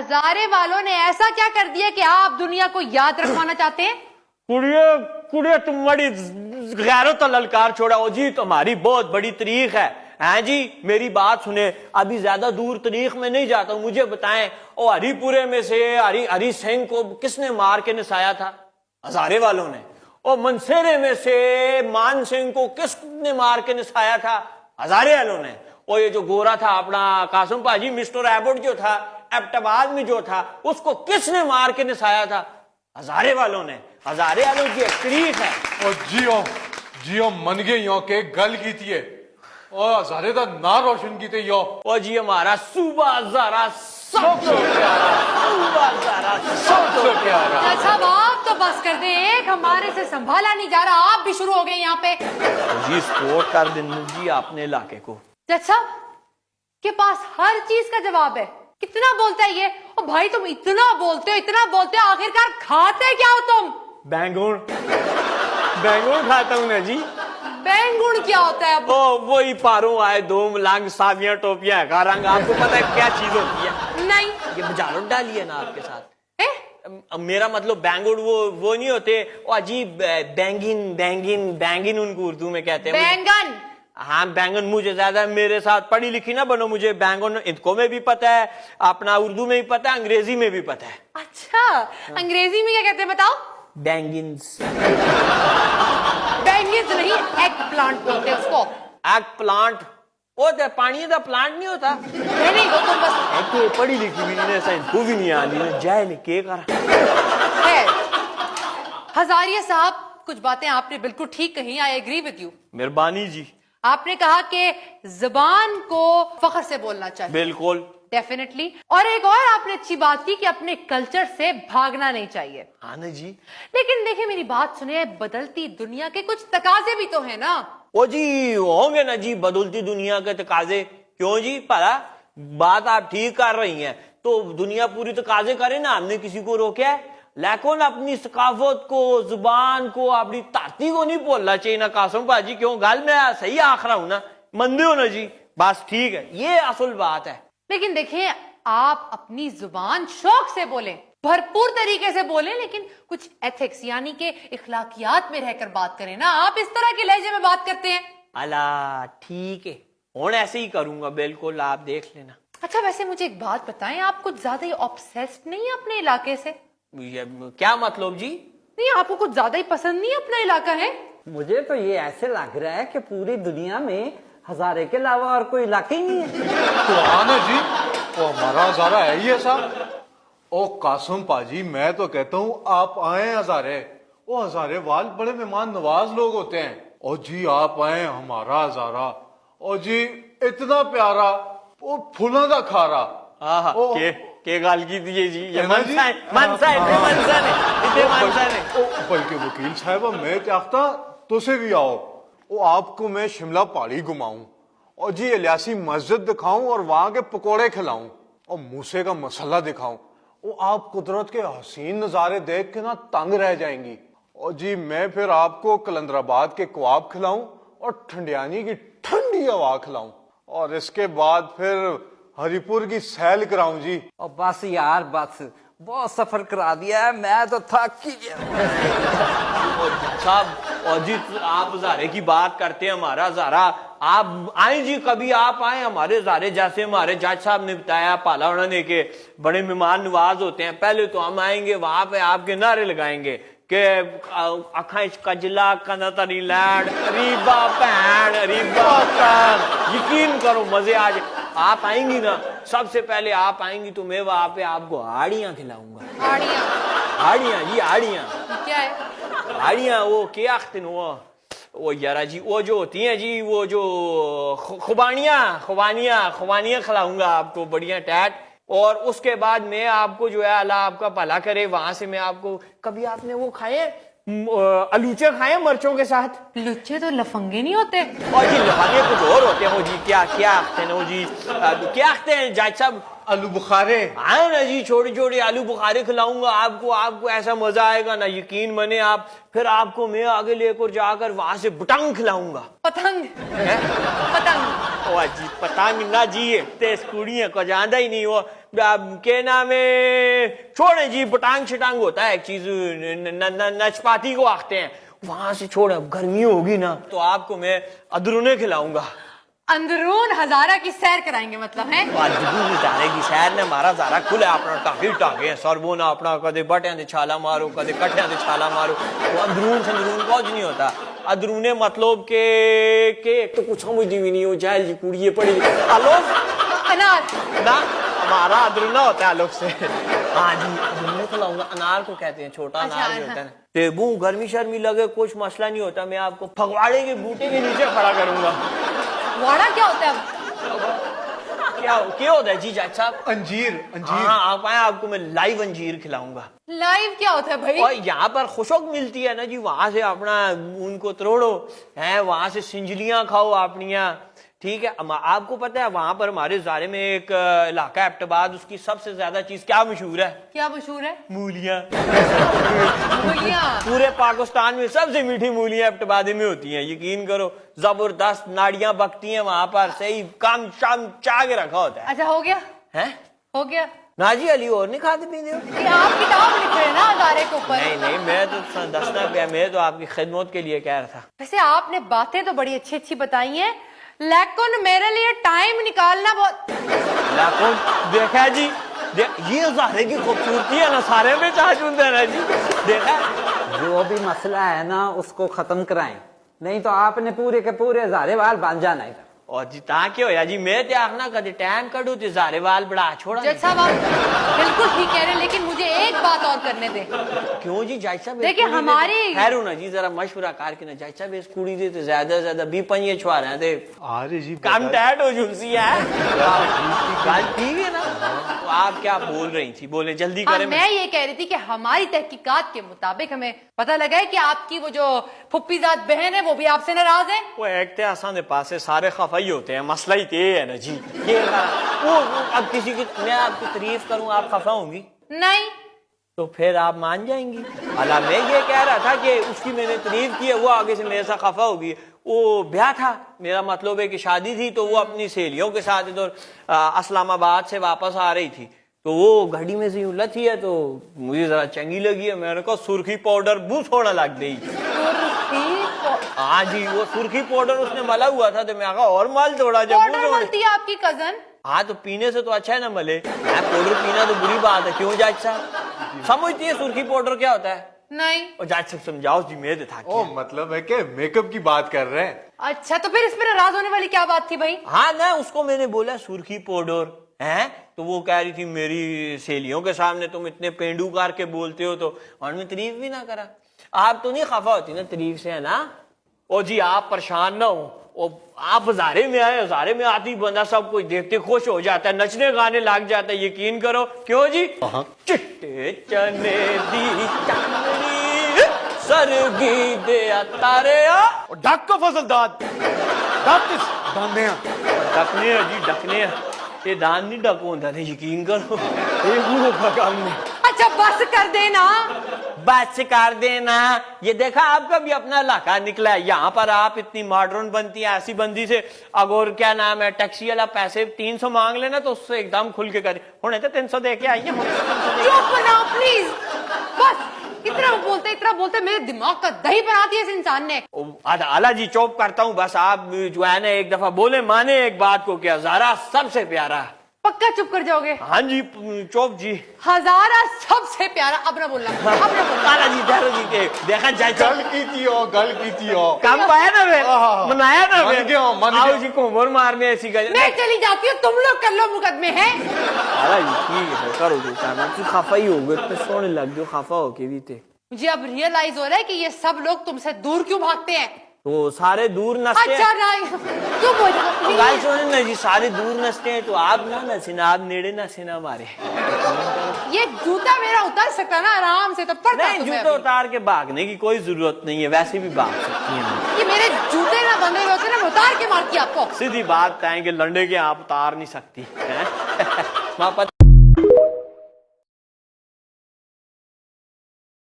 हजारे वालों ने ऐसा क्या कर दिया कि आप दुनिया को याद रखवाना चाहते हैं? कुड़िए कुड़िए तुम बड़ी गैरों तो ललकार छोड़ा हो जी, तुम्हारी बहुत बड़ी तारीख है जी। मेरी बात सुने, अभी ज्यादा दूर तारीख में नहीं जाता हूं, मुझे बताएं और हरिपुरे में से हरी सिंह को किसने मार के नसाया था? हजारे वालों ने। और मनसेरे में से मान सिंह को किसने मार के नसाया था? हजारे वालों ने। और ये जो गोरा था अपना कासम पाजी, मिस्टर एबोट जो था, एबटाबाद में जो था, उसको किसने मार के नसाया था? हजारे वालों ने। हजारे वालों की एक तारीख है। और जियो मन गए यो के गल की थी और हजारे दा ना रोशन की थे यो। और जी हमारा सूबा हजारा सबसे प्यारा, सूबा हजारा सबसे प्यारा। अच्छा आप तो बस कर दे, एक हमारे से संभाला नहीं जा रहा, आप भी शुरू हो गए यहाँ पे। जी सपोर्ट कर देना जी आपने इलाके को। अच्छा के पास हर चीज का जवाब है, कितना बोलता है ये? और भाई तुम इतना बोलते हो, आखिरकार खाते क्या हो तुम? बैंगन बैंगन खाता हूँ ना जी। बैंगुण क्या होता है? ओ वही पारों आए दो मलांग सावियां टोपियां का रंग, आपको पता है क्या चीज होती है? नहीं। ये बजारों डाली है ना आपके साथ। ए? मेरा मतलब बैंगन वो नहीं होते, वो अजीब बैंगिन उनको उर्दू में कहते हैं। बैंगन। हाँ बैंगन। मुझे ज्यादा मेरे साथ पढ़ी लिखी ना बनो, मुझे बैंगन इनको में भी पता है, अपना उर्दू में भी पता है, अंग्रेजी में भी पता है। अच्छा अंग्रेजी में क्या कहते हैं बताओ? बैंगिन्स। बैंगन्स नहीं, एग प्लांट बोलते हैं उसको। एग प्लांट वो तो पानी का प्लांट नहीं होता। नहीं वो तुम बस एक पढ़ी लिखी भी नहीं, साइंस को भी नहीं आनी जाए के कर। हजारिया साहब कुछ बातें आपने बिल्कुल ठीक कही, आई एग्री विद यू। मेहरबानी जी। आपने कहा कि जुबान को फख्र से बोलना चाहिए। बिल्कुल डेफिनेटली। और एक और आपने अच्छी बात की कि अपने कल्चर से भागना नहीं चाहिए। हाँ ना जी। लेकिन देखिए मेरी बात सुनिए, बदलती दुनिया के कुछ तकाजे भी तो है ना। ओ जी होंगे ना जी, बदलती दुनिया के तकाजे। क्यों जी? परा बात आप ठीक कर रही हैं, तो दुनिया पूरी तकाजे करे ना, हमने किसी को रोका है? लेकिन अपनी सकाफत को, जुबान को, अपनी धरती को नहीं भूलना चाहिए ना कासम भाजी। क्यों? गल मैं सही आख रहा हूं ना, मंदे हो ना जी? बस ठीक है, ये असल बात है। लेकिन देखिए आप अपनी जुबान शौक से बोलें, भरपूर तरीके से बोलें, लेकिन कुछ एथिक्स यानी कि इखलाकियात में रहकर बात करें ना। आप इस तरह के लहजे में बात करते हैं। अला ठीक है, और ऐसे ही करूंगा बिल्कुल, आप देख लेना। अच्छा वैसे मुझे एक बात बताएं, आप कुछ ज्यादा ही ऑब्सेस्ड नहीं है अपने इलाके से? ये क्या मतलब जी? नहीं आपको कुछ ज्यादा ही पसंद नहीं अपना इलाका है? मुझे तो ये ऐसे लग रहा है कि पूरी दुनिया में हजारे के अलावा और कोई इलाका ही नहीं है। तो आना जी, वो हमारा हजारा है ही ऐसा। ओ कासम पाजी, मैं तो कहता हूँ आप आए हजारे। वो हजारे वाल बड़े मेहमान नवाज लोग होते हैं। ओ जी आप आए हमारा हजारा। ओ जी इतना प्यारा, वो फूलों का खारा। हाँ ओ, के गाल की थी जी, ये है ना जी? मनसा है, मनसा है, इतने मनसा ने, इतने मनसा ने। ओ बल्कि वकील साहब मैं चाहता तुसे भी आओ, वो आपको मैं शिमला पहाड़ी घुमाऊं और जी इलियासी मस्जिद दिखाऊं और वहां के पकोड़े खिलाऊं और मूसे का मसाला दिखाऊं। वो आप कुदरत के हसीन नजारे देख के ना तंग रह जाएंगी। और जी मैं फिर आपको कलंदराबाद के कबाब खिलाऊं और ठंडियानी की ठंडी हवा खिलाऊं और इसके बाद फिर हरिपुर की सैल कराऊं जी। और बस यार बस, बहुत सफर करा दिया है, मैं तो थक ही गया। साहब और जी आप हजारे की बात करते हैं, हमारा हजारा। आप आए जी, कभी आप आए हमारे हजारे। जैसे हमारे जज साहब ने बताया, पाला उन्होंने के बड़े मेहमान नवाज होते हैं। पहले तो हम आएंगे, वहां पे आपके नारे लगाएंगे कि अखा कजला कनतरी लैंड, रीबा पैन, रीबा पैन। यकीन करो मजे आज आप आएंगी ना, सबसे पहले आप आएंगी तो मैं वहां पे आपको आड़ियां खिलाऊंगा। आड़ियाँ? आड़ियां जी, आड़ियां। क्या है? आड़ियां वो क्या आखते वो यारा जी, वो जो होती हैं जी, वो जो खुबानियां खिलाऊंगा आपको बढ़िया टैट। और उसके बाद मैं आपको जो है अल्लाह आपका भला करे, वहां से मैं आपको, कभी आपने वो खाए अलूचे खाए मर्चों के साथ? लुच्चे तो लफंगे नहीं होते? और जी लफंगे कुछ और होते हैं। वो जी क्या क्या आखते हैं वो जी, क्या आखते हैं जज साहब? आलू बुखारे। हाँ ना जी, छोटे छोटे आलू बुखारे खिलाऊंगा आपको। आपको ऐसा मजा आएगा ना, यकीन माने आप। फिर आपको मैं आगे लेकर जाकर वहां से बुटंग खिलाऊंगा। पतंग? पतंग? ओ जी पतंग ना जी, तेज कुड़ियां को जानता ही नहीं। वो के नाम है, छोड़े जी, पटांग शटांग होता है एक चीज, नचपाती को आखते हैं, वहां से छोड़े। अब गर्मी होगी ना तो आपको मैं अदरूने खिलाऊंगा। अंदरून हजारा की सैर कराएंगे मतलब है? हजारे की सैर ने मारा जारा खुले अपना टाके टाके सरबो ना अपना कदे बटिया दे छाला मारो, कदे कटिया दे छाला मारो। वो अंदरून संदरून कुछ नहीं होता। अदरूने मतलब के एक तो कुछ समझ भी नहीं हो जाए जी, कुड़िए पड़ी आलोक अनार ना, हमारा अदरूना होता है आलोक से। हाँ जी, अदरूने खिलाऊंगा। अनार को कहते हैं, छोटा अनार जो होता है। टेबू गर्मी शर्मी लगे कुछ मसला नहीं होता, मैं आपको फगवाड़े के बूटे के नीचे खड़ा करूंगा। वाड़ा क्या होता है? क्या होता है जी जाट साहब? अंजीर, अंजीर। हाँ, आप आए, आपको मैं लाइव अंजीर खिलाऊंगा। लाइव क्या होता है भाई? और यहाँ पर खुशक मिलती है ना जी, वहां से अपना उनको तोड़ो है, वहां से सिंजलियां खाओ अपनिया, ठीक है। आपको पता है वहां पर हमारे ज़ारे में एक इलाका एबटाबाद, उसकी सबसे ज्यादा चीज क्या मशहूर है? क्या मशहूर है? मूलियां। मूलियां। पूरे पाकिस्तान में सबसे मीठी मूलियां एबटाबादी में होती हैं, यकीन करो, जबरदस्त नाड़ियां बकती हैं वहां पर, सही काम शाम चाह के रखा होता है। अच्छा हो गया? है हो गया? ना जी, अली और नहीं खाते पीते हो? ये आप किताब लिख रहे हैं ना हजारे के ऊपर? नहीं नहीं, मैं तो दसना पे, मैं तो आपकी खिदमत के लिए कह रहा था। वैसे आपने बातें तो बड़ी अच्छी अच्छी बताई हैं, लेकिन मेरे लिए टाइम निकालना बहुत। लाखों देखा जी, ये ज़ाहरे की खूबसूरती है ना, सारे में चाहते हैं ना जी, देखा। जो भी मसला है ना उसको खत्म कराएं, नहीं तो आपने पूरे के पूरे हजारे वाल बांध जाना है। और जी ताकि होया जी, मैं ते आखना कदे टाइम कढूं ते ज़ाहरे वाल बड़ा छोड़ा। जज साहब आप बिल्कुल ठीक कह रहे हैं, लेकिन मुझे एक बात और करने दें। क्यों जी जज साहब? देखिए हमारी खैर ना जी, जरा मशवरा करके ना जज साहब, इस कुड़ी दे ते ज्यादा से ज्यादा 20-25 छुआ रहे थे, अरे जी काम टाइट हो जुलसी है। बात ठीक है ना? तो आप क्या बोल रही थी, बोले जल्दी हाँ, करें। मैं ये कह रही थी कि हमारी तहकीकात के मुताबिक हमें पता लगा है कि आपकी वो जो फुप्पीजाद बहन है वो भी आपसे नाराज है। वो एक थे आसान दे पास सारे खफाई होते हैं, मसला ही ते है ना जी। ये वो अब किसी की मैं आपकी तारीफ करूं आप खफा होंगी? नहीं। तो फिर आप मान जाएंगी। हालांकि मैं ये कह रहा था कि उसकी मैंने तारीफ की है, वो आगे से मेरे साथ खफा होगी। वो ब्याह था, मेरा मतलब है कि शादी थी, तो वो अपनी सहेलियों के साथ इधर इस्लामाबाद से वापस आ रही थी, तो वो घड़ी में से उलझी है, तो मुझे जरा चंगी लगी है, मैंने कहा सुर्खी पाउडर बू थोड़ा लग गई। हाँ जी, वो सुर्खी पाउडर उसने मला हुआ था, तो मैं कहा और माल थोड़ा जब पाउडर मलती है आपकी कजन? हाँ, तो पीने से तो अच्छा है ना मले, पाउडर पीना तो बुरी बात है। क्यों जाट साहब समझती है सुर्खी पाउडर क्या होता है? नहीं। और जाट साहब समझाओ जी, मैं था। ओ मतलब है कि मेकअप की बात कर रहे हैं? अच्छा, तो फिर इसमें नाराज होने वाली क्या बात थी भाई? हाँ ना, उसको मैंने बोला सुर्खी पाउडर है, तो वो कह रही थी मेरी सहेलियों के सामने तुम इतने पेंडू करके बोलते हो, तो और मैं तारीफ भी ना करा। आप तो नहीं खफा होती ना तारीफ से, है ना? ओ जी आप परेशान ना हो, आप हजारे में आए, हजारे में आती बंदा सब कुछ देखते खुश हो जाता है, नचने गाने लग जाता है, यकीन करो। क्यों जी? चिट्टे चने दी चांदनी सरगी दे तारे ढक का फसलदार दाने डकने जी, डकने ये दान नहीं डक होता था, यकीन करो, काम नहीं। अच्छा बस कर देना, बस कर देना। ये देखा आपका भी अपना इलाका निकला है, यहाँ पर आप इतनी मॉडर्न बनती है, ऐसी बंदी से अगर क्या नाम है टैक्सी वाला पैसे 300 मांग लेना तो उससे एकदम खुल के करे, होने तो 300 दे के आई है। चुप बनाओ प्लीज, बस इतना बोलते मेरे दिमाग का दही बनाती है इस इंसान ने। आला जी चौप करता हूँ, बस आप जो है ना एक दफा बोले माने एक बात को, क्या ज़ारा सबसे प्यारा। पक्का चुप कर जाओगे? हाँ जी चौप जी। हजारा सबसे प्यारा। अब ना बोलना, अब ना बोलना। आला जी ठहरो जी, देखा जाए गल की थी काम पाया ना वे, मनाया ना वे। मन गया आओ जी कोमर मार में ऐसी गल। मैं चली जाती हूँ, तुम लोग कर लो मुकदमे हैं। आला जी ठीक है, करो जो करना, तू खफा ही हो गए, इतने सोने लग गए खफा हो के भी थे। मुझे अब रियलाइज हो रहा है कि ये सब लोग तुमसे दूर क्यों भागते हैं। तो सारे दूर नसते अच्छा चुप हो जाओ गाल सुने ना जी, सारे दूर नसते हैं, तो आप ना नसीना, आप नेड़े नसीना हमारे। ये जूता मेरा उतर सकता ना आराम से, तो पड़ता नहीं, जूता उतार के भागने की कोई जरूरत नहीं है, वैसे भी भाग सकती है। ये मेरे जूते ना बंधे हुए होते ना, मैं उतार के मारती आपको। सीधी बात है कि लंडे के आप उतार नहीं सकती।